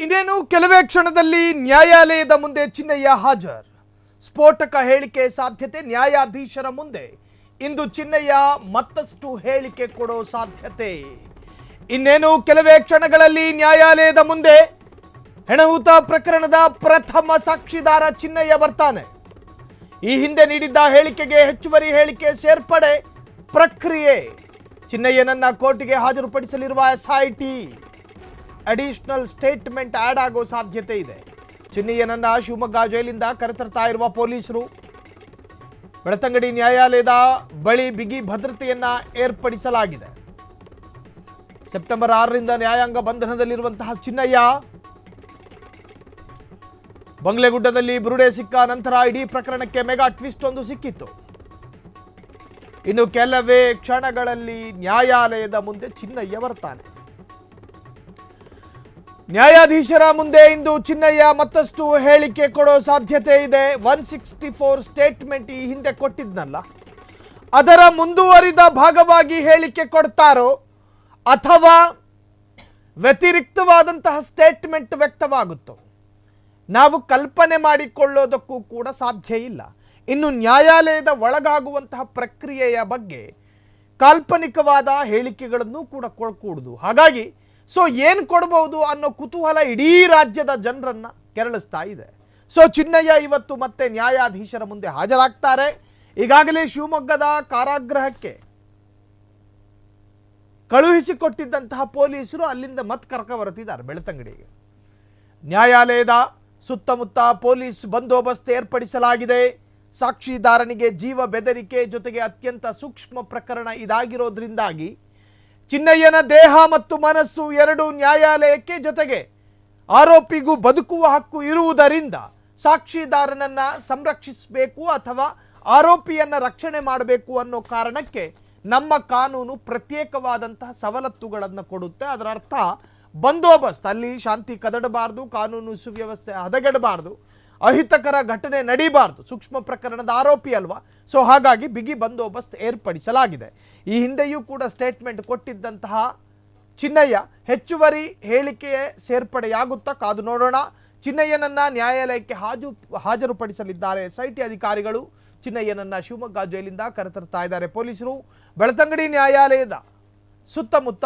ಇನ್ನೇನು ಕೆಲವೇ ಕ್ಷಣದಲ್ಲಿ ನ್ಯಾಯಾಲಯದ ಮುಂದೆ ಚಿನ್ನಯ್ಯ ಹಾಜರ್. ಸ್ಫೋಟಕ ಹೇಳಿಕೆ ಸಾಧ್ಯತೆ. ನ್ಯಾಯಾಧೀಶರ ಮುಂದೆ ಇಂದು ಚಿನ್ನಯ್ಯ ಮತ್ತಷ್ಟು ಹೇಳಿಕೆ ಕೊಡೋ ಸಾಧ್ಯತೆ. ಇನ್ನೇನು ಕೆಲವೇ ಕ್ಷಣಗಳಲ್ಲಿ ನ್ಯಾಯಾಲಯದ ಮುಂದೆ ಹೆಣಹೂತ ಪ್ರಕರಣದ ಪ್ರಥಮ ಸಾಕ್ಷಿದಾರ ಚಿನ್ನಯ್ಯ ಬರ್ತಾನೆ. ಈ ಹಿಂದೆ ನೀಡಿದ್ದ ಹೇಳಿಕೆಗೆ ಹೆಚ್ಚುವರಿ ಹೇಳಿಕೆ ಸೇರ್ಪಡೆ ಪ್ರಕ್ರಿಯೆ. ಚಿನ್ನಯ್ಯನನ್ನ ಕೋರ್ಟಿಗೆ ಹಾಜರುಪಡಿಸಲಿರುವ ಎಸ್ಐಟಿ ಅಡಿಷನಲ್ ಸ್ಟೇಟ್ಮೆಂಟ್ ಆಡ್ ಆಗೋ ಸಾಧ್ಯತೆ ಇದೆ. ಚಿನ್ನಯ್ಯನನ್ನ ಶಿವಮೊಗ್ಗ ಜೈಲಿಂದ ಕರೆತರ್ತಾ ಇರುವ ಪೊಲೀಸರು ಬೆಳತಂಗಡಿ ನ್ಯಾಯಾಲಯದ ಬಳಿ ಬಿಗಿ ಭದ್ರತೆಯನ್ನ ಏರ್ಪಡಿಸಲಾಗಿದೆ. ಸೆಪ್ಟೆಂಬರ್ 6ರಿಂದ ನ್ಯಾಯಾಂಗ ಬಂಧನದಲ್ಲಿರುವಂತಹ ಚಿನ್ನಯ್ಯ ಬಂಗ್ಲೆಗುಡ್ಡದಲ್ಲಿ ಬುರುಡೆ ಸಿಕ್ಕ ನಂತರ ಇಡೀ ಪ್ರಕರಣಕ್ಕೆ ಮೆಗಾ ಟ್ವಿಸ್ಟ್ ಒಂದು ಸಿಕ್ಕಿತ್ತು. ಇನ್ನು ಕೆಲವೇ ಕ್ಷಣಗಳಲ್ಲಿ ನ್ಯಾಯಾಲಯದ ಮುಂದೆ ಚಿನ್ನಯ್ಯ ಬರ್ತಾನೆ. ನ್ಯಾಯಾಧೀಶರ ಮುಂದೆ ಇಂದು ಚಿನ್ನಯ್ಯ ಮತ್ತಷ್ಟು ಹೇಳಿಕೆ ಕೊಡೋ ಸಾಧ್ಯತೆ ಇದೆ. 164 ಸ್ಟೇಟ್ಮೆಂಟ್ ಈ ಹಿಂದೆ ಕೊಟ್ಟಿದ್ನಲ್ಲ, ಅದರ ಮುಂದುವರಿದ ಭಾಗವಾಗಿ ಹೇಳಿಕೆ ಕೊಡ್ತಾರೋ ಅಥವಾ ವ್ಯತಿರಿಕ್ತವಾದಂತಹ ಸ್ಟೇಟ್ಮೆಂಟ್ ವ್ಯಕ್ತವಾಗುತ್ತೋ ನಾವು ಕಲ್ಪನೆ ಮಾಡಿಕೊಳ್ಳೋದಕ್ಕೂ ಕೂಡ ಸಾಧ್ಯ ಇಲ್ಲ. ಇನ್ನು ನ್ಯಾಯಾಲಯದ ಒಳಗಾಗುವಂತಹ ಪ್ರಕ್ರಿಯೆಯ ಬಗ್ಗೆ ಕಾಲ್ಪನಿಕವಾದ ಹೇಳಿಕೆಗಳನ್ನು ಕೂಡ ಕೊಡಕೂಡದು. ಹಾಗಾಗಿ ಏನು ಕೊಡಬಹುದು ಅನ್ನೋ ಕುತೂಹಲ ಇಡೀ ರಾಜ್ಯದ ಜನರನ್ನ ಕೆರಳಿಸ್ತಾ ಇದೆ. ಚಿನ್ನಯ್ಯ ಇವತ್ತು ಮತ್ತೆ ನ್ಯಾಯಾಧೀಶರ ಮುಂದೆ ಹಾಜರಾಗ್ತಾರೆ. ಈಗಾಗಲೇ ಶಿವಮೊಗ್ಗದ ಕಾರಾಗೃಹಕ್ಕೆ ಕಳುಹಿಸಿಕೊಟ್ಟಿದ್ದಂತಹ ಪೊಲೀಸರು ಅಲ್ಲಿಂದ ಮತ್ತೆ ಕರ್ಕ ಬರುತ್ತಿದ್ದಾರೆ ಬೆಳತಂಗಡಿಗೆ. ನ್ಯಾಯಾಲಯದ ಸುತ್ತಮುತ್ತ ಪೊಲೀಸ್ ಬಂದೋಬಸ್ತ್ ಏರ್ಪಡಿಸಲಾಗಿದೆ. ಸಾಕ್ಷಿದಾರನಿಗೆ ಜೀವ ಬೆದರಿಕೆ ಜೊತೆಗೆ ಅತ್ಯಂತ ಸೂಕ್ಷ್ಮ ಪ್ರಕರಣ ಇದಾಗಿರೋದ್ರಿಂದಾಗಿ ಚಿನ್ನಯ್ಯನ ದೇಹ ಮತ್ತು ಮನಸ್ಸು ಎರಡೂ ನ್ಯಾಯಾಲಯಕ್ಕೆ, ಜೊತೆಗೆ ಆರೋಪಿಗೂ ಬದುಕುವ ಹಕ್ಕು ಇರುವುದರಿಂದ ಸಾಕ್ಷಿದಾರನನ್ನ ಸಂರಕ್ಷಿಸಬೇಕು ಅಥವಾ ಆರೋಪಿಯನ್ನ ರಕ್ಷಣೆ ಮಾಡಬೇಕು ಅನ್ನೋ ಕಾರಣಕ್ಕೆ ನಮ್ಮ ಕಾನೂನು ಪ್ರತ್ಯೇಕವಾದಂತಹ ಸವಲತ್ತುಗಳನ್ನು ಕೊಡುತ್ತೆ. ಅದರ ಅರ್ಥ ಬಂದೋಬಸ್ತ್, ಅಲ್ಲಿ ಶಾಂತಿ ಕದಡಬಾರ್ದು, ಕಾನೂನು ಸುವ್ಯವಸ್ಥೆ ಹದಗೆಡಬಾರ್ದು, ಅಹಿತಕರ ಘಟನೆ ನಡೀಬಾರ್ದು. ಸೂಕ್ಷ್ಮ ಪ್ರಕರಣದ ಆರೋಪಿ ಅಲ್ವಾ, ಹಾಗಾಗಿ ಬಿಗಿ ಬಂದೋಬಸ್ತ್ ಏರ್ಪಡಿಸಲಾಗಿದೆ. ಈ ಹಿಂದೆಯೂ ಕೂಡ ಸ್ಟೇಟ್ಮೆಂಟ್ ಕೊಟ್ಟಿದ್ದಂತಹ ಚಿನ್ನಯ್ಯ ಹೆಚ್ಚುವರಿ ಹೇಳಿಕೆಯೇ ಸೇರ್ಪಡೆಯಾಗುತ್ತಾ ಕಾದು ನೋಡೋಣ. ಚಿನ್ನಯ್ಯನನ್ನ ನ್ಯಾಯಾಲಯಕ್ಕೆ ಹಾಜರುಪಡಿಸಲಿದ್ದಾರೆ ಎಸ್ಐಟಿ ಅಧಿಕಾರಿಗಳು. ಚಿನ್ನಯ್ಯನನ್ನ ಶಿವಮೊಗ್ಗ ಜೈಲಿಂದ ಕರೆತರ್ತಾ ಇದ್ದಾರೆ ಪೊಲೀಸರು. ಬೆಳತಂಗಡಿ ನ್ಯಾಯಾಲಯದ ಸುತ್ತಮುತ್ತ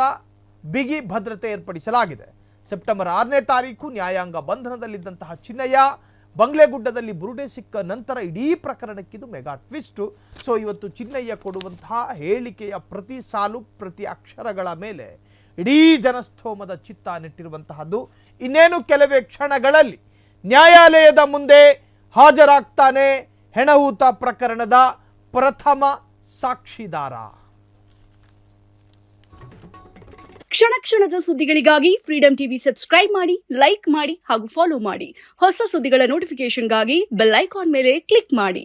ಬಿಗಿ ಭದ್ರತೆ ಏರ್ಪಡಿಸಲಾಗಿದೆ. ಸೆಪ್ಟೆಂಬರ್ 6ನೇ ತಾರೀಕು ನ್ಯಾಯಾಂಗ ಬಂಧನದಲ್ಲಿದ್ದಂತಹ ಚಿನ್ನಯ್ಯ ಬಂಗ್ಲೆಗುಡ್ಡದಲ್ಲಿ ಬುರುಡೆ ಸಿಕ್ಕ ನಂತರ ಇಡೀ ಪ್ರಕರಣಕ್ಕಿದು ಮೆಗಾ ಟ್ವಿಸ್ಟು. ಇವತ್ತು ಚಿನ್ನಯ್ಯ ಕೊಡುವಂತಹ ಹೇಳಿಕೆಯ ಪ್ರತಿ ಸಾಲು ಪ್ರತಿ ಅಕ್ಷರಗಳ ಮೇಲೆ ಇಡೀ ಜನಸ್ಥೋಮದ ಚಿತ್ತ ನೆಟ್ಟಿರುವಂತಹದ್ದು. ಇನ್ನೇನು ಕೆಲವೇ ಕ್ಷಣಗಳಲ್ಲಿ ನ್ಯಾಯಾಲಯದ ಮುಂದೆ ಹಾಜರಾಗ್ತಾನೆ ಹೆಣಹೂತ ಪ್ರಕರಣದ ಪ್ರಥಮ ಸಾಕ್ಷಿದಾರ. ಕ್ಷಣ ಕ್ಷಣದ ಸುದ್ದಿಗಳಿಗಾಗಿ ಫ್ರೀಡಂ ಟಿವಿ ಸಬ್ಸ್ಕ್ರೈಬ್ ಮಾಡಿ, ಲೈಕ್ ಮಾಡಿ ಹಾಗೂ ಫಾಲೋ ಮಾಡಿ. ಹೊಸ ಸುದ್ದಿಗಳ ನೋಟಿಫಿಕೇಶನ್ಗಾಗಿ ಬೆಲ್ ಐಕಾನ್ ಮೇಲೆ ಕ್ಲಿಕ್ ಮಾಡಿ.